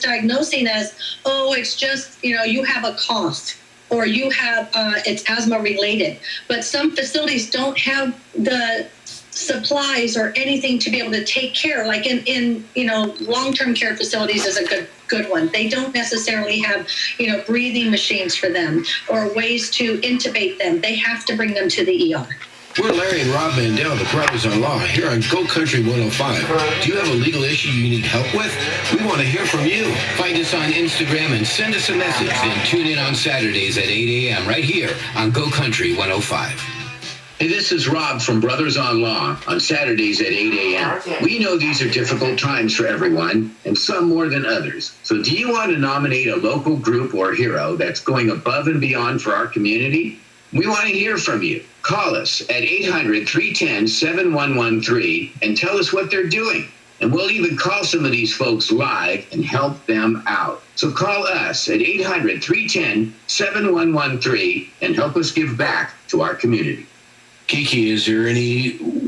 diagnosing as, oh, it's just, you have a cough, or you have, it's asthma related. But some facilities don't have the supplies or anything to be able to take care, like in long-term care facilities is a good one. They don't necessarily have, breathing machines for them or ways to intubate them. They have to bring them to the ER. We're Larry and Rob Mandel, the brothers-in-law, here on Go Country 105. Do you have a legal issue you need help with? We want to hear from you. Find us on Instagram and send us a message. And tune in on Saturdays at 8 a.m. right here on Go Country 105. Hey, this is Rob from Brothers on Law on Saturdays at 8 a.m. We know these are difficult times for everyone, and some more than others. So do you want to nominate a local group or hero that's going above and beyond for our community? We want to hear from you. Call us at 800-310-7113 and tell us what they're doing. And we'll even call some of these folks live and help them out. So call us at 800-310-7113 and help us give back to our community. Kiki,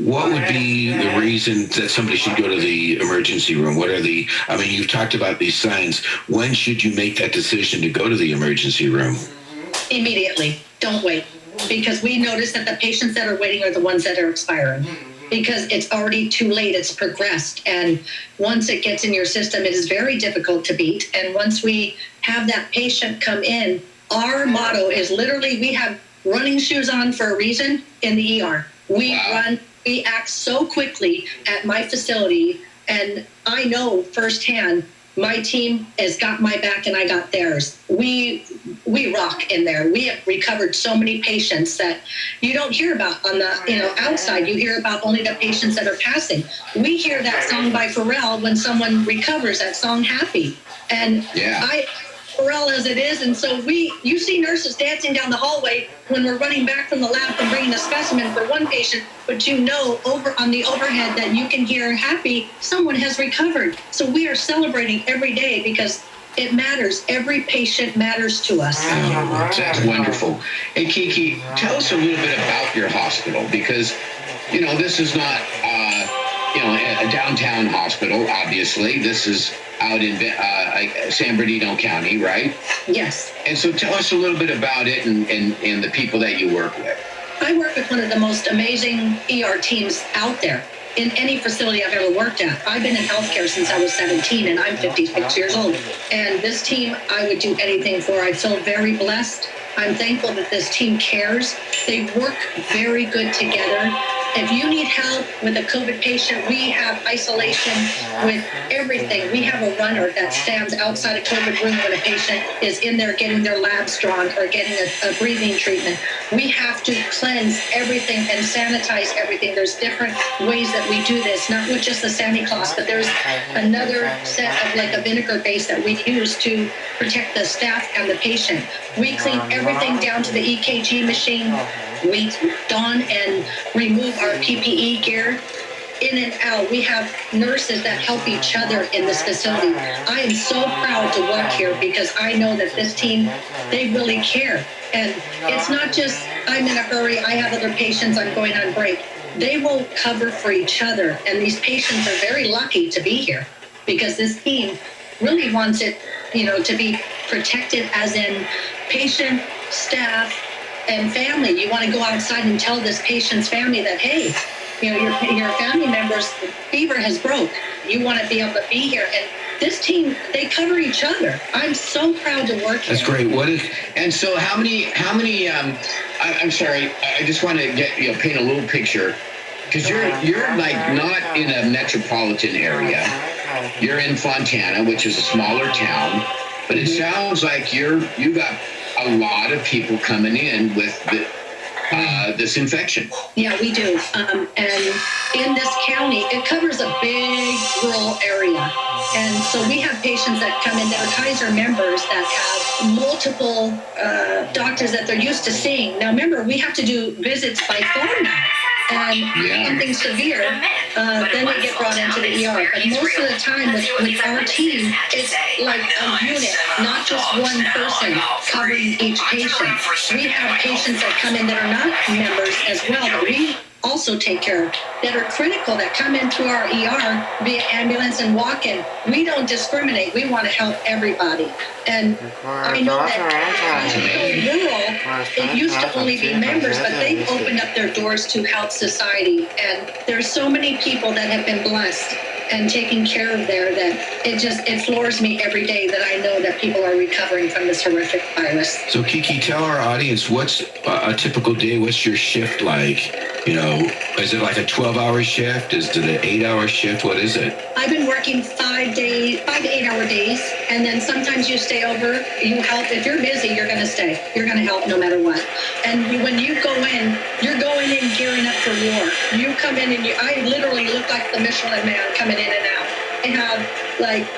what would be the reason that somebody should go to the emergency room? You've talked about these signs. When should you make that decision to go to the emergency room? Immediately. Don't wait. Because we notice that the patients that are waiting are the ones that are expiring. Because it's already too late, it's progressed. And once it gets in your system, it is very difficult to beat. And once we have that patient come in, our motto is literally, we have running shoes on for a reason in the ER. We act so quickly at my facility, and I know firsthand my team has got my back and I got theirs. We rock in there. We have recovered so many patients that you don't hear about on the outside. You hear about only the patients that are passing. We hear that song by Pharrell when someone recovers, that song Happy. And Pharrell as it is, and so you see nurses dancing down the hallway when we're running back from the lab from bringing a specimen for one patient, but over on the overhead that you can hear Happy, someone has recovered. So we are celebrating every day because it matters. Every patient matters to us. That's wonderful. Hey, Kiki, tell us a little bit about your hospital, because, this is not, a downtown hospital, obviously. This is out in San Bernardino County, right? Yes. And so tell us a little bit about it and the people that you work with. I work with one of the most amazing ER teams out there in any facility I've ever worked at. I've been in healthcare since I was 17, and I'm 56 years old. And this team, I would do anything for. I feel very blessed. I'm thankful that this team cares. They work very good together. If you need help with a COVID patient, we have isolation with everything. We have a runner that stands outside a COVID room when a patient is in there getting their labs drawn or getting a breathing treatment. We have to cleanse everything and sanitize everything. There's different ways that we do this, not with just the Sanicloth, but there's another set of like a vinegar base that we use to protect the staff and the patient. We clean everything down to the EKG machine. We don and remove our PPE gear in and out. We have nurses that help each other in this facility. I am so proud to work here because I know that this team, they really care. And it's not just, I'm in a hurry, I have other patients, I'm going on break. They will cover for each other. And these patients are very lucky to be here because this team really wants it, to be protected as in patient, staff, and family. You want to go outside and tell this patient's family that, hey, your family member's fever has broke. You want to be able to be here. And this team, they cover each other. I'm so proud to work here. That's great. And so how many, I'm sorry, I just want to paint a little picture, because you're like not in a metropolitan area. You're in Fontana, which is a smaller town, but it sounds like you got a lot of people coming in with this infection. Yeah, we do. And in this county, it covers a big rural area. And so we have patients that come in that are Kaiser members that have multiple doctors that they're used to seeing. Now, remember, we have to do visits by phone now. And something severe, then they get brought into the ER. But most of the time with our team, it's like a unit, not just one person covering each patient. We have patients that come in that are not members as well, that we also take care of, that are critical, that come in through our ER via ambulance and walk-in. We don't discriminate. We want to help everybody. And I know that rural, it used to only be members, but they've opened up their doors to Health Society. And there's so many people that have been blessed and taken care of there that it floors me every day that I know that people are recovering from this horrific virus. So Kiki, tell our audience, what's a typical day? What's your shift like? You know, is it like a 12-hour shift? Is it an 8-hour shift? What is it? I've been working 5 to 8-hour days, and then sometimes you stay over, you help. If you're busy, you're going to stay. You're going to help no matter what. And when you go in, you're going in gearing up for war. You come in and I literally look like the Michelin Man coming in and out. I have like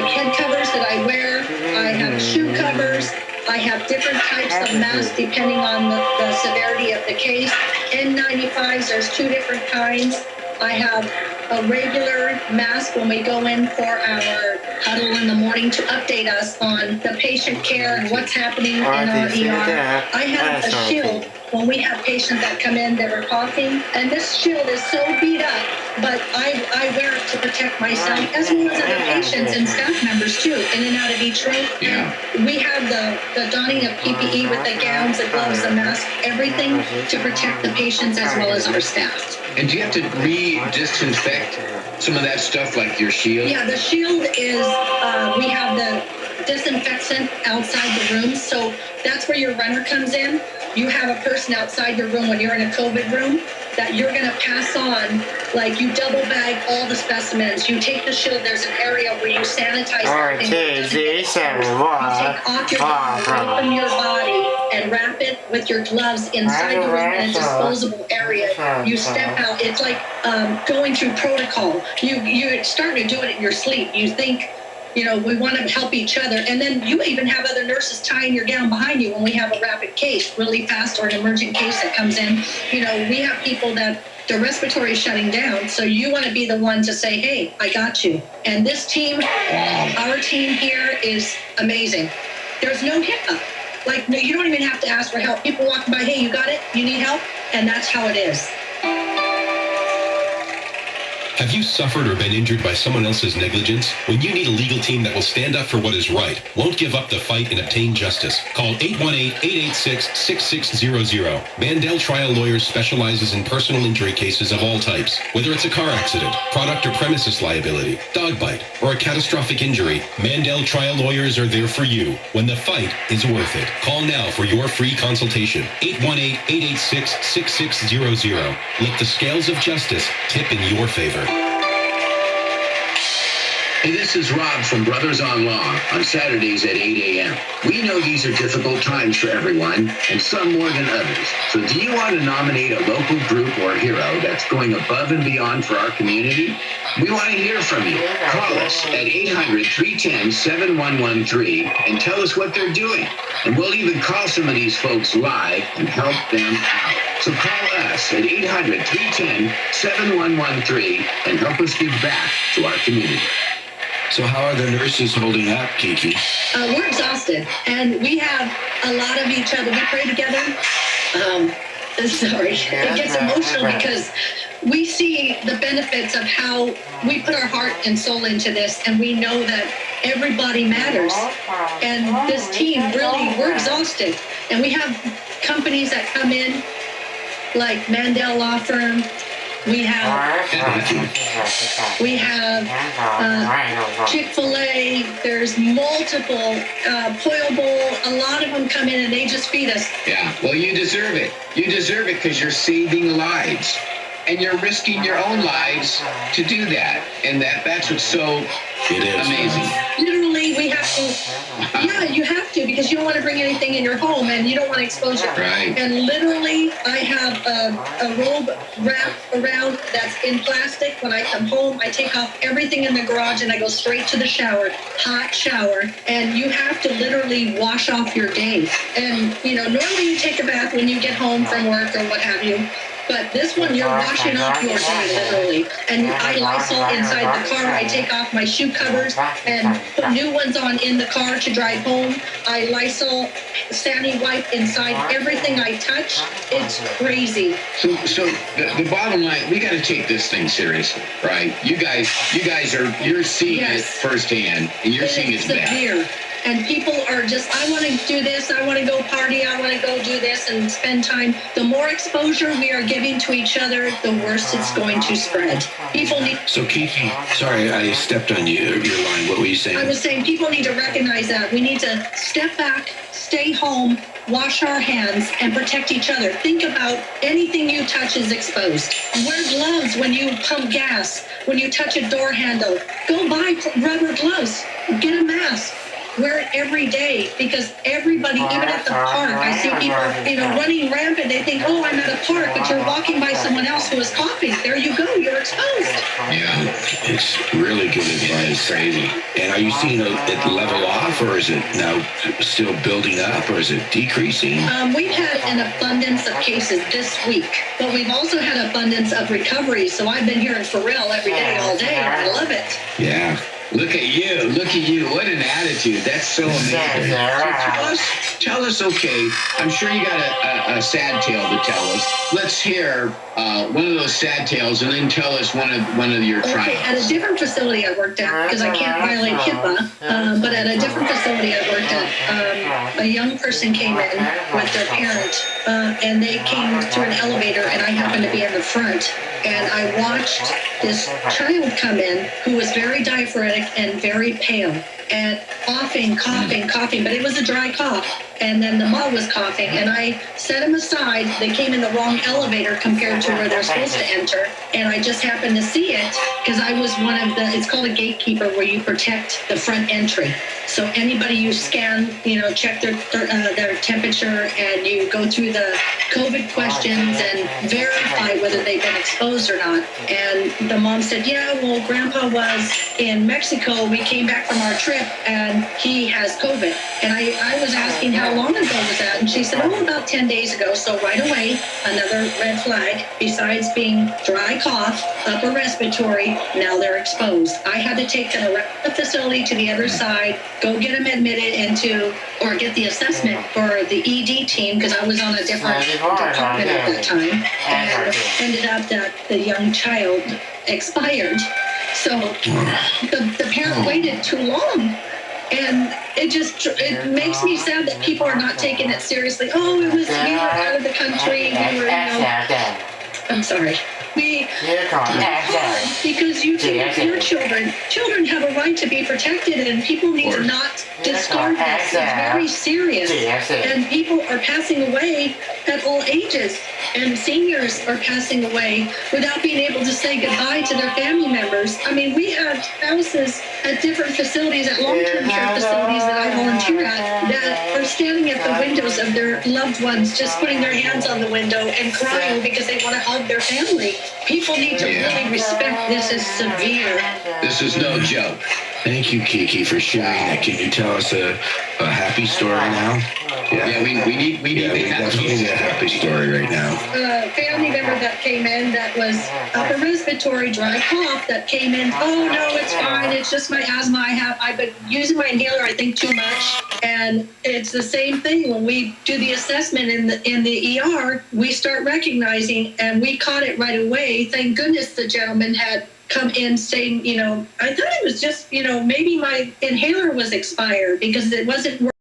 head covers that I wear. I have shoe covers. I have different types of masks depending on the severity of the case. N95s, there's 2 different kinds. I have a regular mask when we go in for our huddle in the morning to update us on the patient care and what's happening in our ER. I have a shield when we have patients that come in that are coughing, and this shield is so beat up, but I wear it to protect myself as well as other patients and staff members too, in and out of each room. Yeah. We have the donning of PPE with the gowns, the gloves, the mask, everything to protect the patients as well as our staff. And do you have to re-disinfect some of that stuff, like your shield? Yeah, the shield is, we have the disinfectant outside the room, so that's where your runner comes in. You have a person outside your room when you're in a COVID room that you're going to pass on, like you double bag all the specimens. You take the shield, there's an area where you sanitize everything. You take off your gloves right from your body and wrap it with your gloves inside the room in a disposable area. You step out. It's like going through protocol. You're starting to do it in your sleep. You think, you know, we want to help each other. And then you even have other nurses tying your gown behind you when we have a rapid case, really fast, or an emergent case that comes in. You know, we have people that their respiratory is shutting down. So you want to be the one to say, hey, I got you. And this team, our team here is amazing. There's no hiccup. Like, you don't even have to ask for help. People walking by, hey, you got it? You need help? And that's how it is. Have you suffered or been injured by someone else's negligence? When you need a legal team that will stand up for what is right, won't give up the fight and obtain justice, call 818-886-6600. Mandel Trial Lawyers specializes in personal injury cases of all types. Whether it's a car accident, product or premises liability, dog bite, or a catastrophic injury, Mandel Trial Lawyers are there for you when the fight is worth it. Call now for your free consultation. 818-886-6600. Let the scales of justice tip in your favor. Hey, this is Rob from Brothers on Law on Saturdays at 8 a.m. We know these are difficult times for everyone, and some more than others. So do you want to nominate a local group or hero that's going above and beyond for our community? We want to hear from you. Call us at 800-310-7113 and tell us what they're doing. And we'll even call some of these folks live and help them out. So call us at 800-310-7113 and help us give back to our community. So how are the nurses holding up, Kiki? We're exhausted, and we have a lot of each other. We pray together. Sorry, it gets emotional because we see the benefits of how we put our heart and soul into this, and we know that everybody matters. And this team, really, we're exhausted. And we have companies that come in, like Mandel Law Firm. We have Chick-fil-A. There's multiple, Pollo Bowl. A lot of them come in and they just feed us. Yeah, well, you deserve it. You deserve it because you're saving lives. And you're risking your own lives to do that. And that's what's so amazing. Literally, we have to, you have to, because you don't want to bring anything in your home and you don't want to expose it. Right. And literally, I have a robe wrapped around that's in plastic. When I come home, I take off everything in the garage and I go straight to the shower, hot shower. And you have to literally wash off your day. And, you know, normally you take a bath when you get home from work or what have you. But this one, you're washing off your day, literally. And I Lysol inside the car. I take off my shoe covers and put new ones on in the car to drive home. I Lysol sandy wipe inside everything I touch. It's crazy. So the bottom line, we got to take this thing seriously, right? You guys you're seeing it firsthand, and you're seeing it's severe. bad. And people are just, I want to do this, I want to go party, I want to go do this and spend time. The more exposure we are giving to each other, the worse it's going to spread. People need... So, Kiki, sorry, I stepped on your line. What were you saying? I was saying people need to recognize that. We need to step back, stay home, wash our hands, and protect each other. Think about anything you touch is exposed. Wear gloves when you pump gas, when you touch a door handle. Go buy rubber gloves. Get a mask. Wear it every day, because everybody, even at the park, I see people, running rampant. They think, oh, I'm at a park, but you're walking by someone else who is coughing. There you go. You're exposed. Yeah, it's really good advice. It's crazy. And are you seeing it level off, or is it now still building up, or is it decreasing? We've had an abundance of cases this week, but we've also had abundance of recovery. So I've been hearing for real every day, all day, and I love it. Yeah. Look at you. What an attitude. That's so amazing. So tell us, okay, I'm sure you got a sad tale to tell us. Let's hear one of those sad tales, and then tell us one of your triumphs. Okay, at a different facility I worked at, because I can't violate HIPAA, but at a different facility I worked at, a young person came in with their parent, and they came through an elevator, and I happened to be in the front. And I watched this child come in who was very diaphoretic and very pale and coughing, but it was a dry cough. And then the mom was coughing, and I set him aside. They came in the wrong elevator compared to where they're supposed to enter. And I just happened to see it because I was one of it's called a gatekeeper, where you protect the front entry. So anybody you scan, check their temperature, and you go through the COVID questions and verify whether they've been exposed or not. And the mom said, yeah, well, Grandpa was in Mexico. We came back from our trip, and he has COVID. And I was asking how long ago was that? And she said, about 10 days ago. So right away, another red flag. Besides being dry cough, upper respiratory, now they're exposed. I had to take them around the facility to the other side, go get them admitted or get the assessment for the ED team, because I was on a different department at that time, and ended up that the young child expired. So the parent waited too long. And it makes me sad that people are not taking it seriously. Oh, we were out of the country. I'm sorry. Because you take your children. Children have a right to be protected, and people need to not discard this. It's very serious. And people are passing away at all ages, and seniors are passing away without being able to say goodbye to their family members. I mean, we have spouses at different facilities, at long-term care facilities that I volunteer at, that are standing at the windows of their loved ones, just putting their hands on the window and crying because they want to hug their family. People need to really respect this. Is severe. This is no joke. Thank you, Kiki, for sharing that. Can you tell us a happy story now? Yeah, we need definitely a happy story right now. A family member that came in that was upper respiratory dry cough that came in. Oh no, it's fine. It's just my asthma. I've been using my inhaler, I think, too much. And it's the same thing when we do the assessment in the ER. We start recognizing, and we caught it right away. Thank goodness the gentleman had come in saying, I thought it was just, maybe my inhaler was expired because it wasn't working.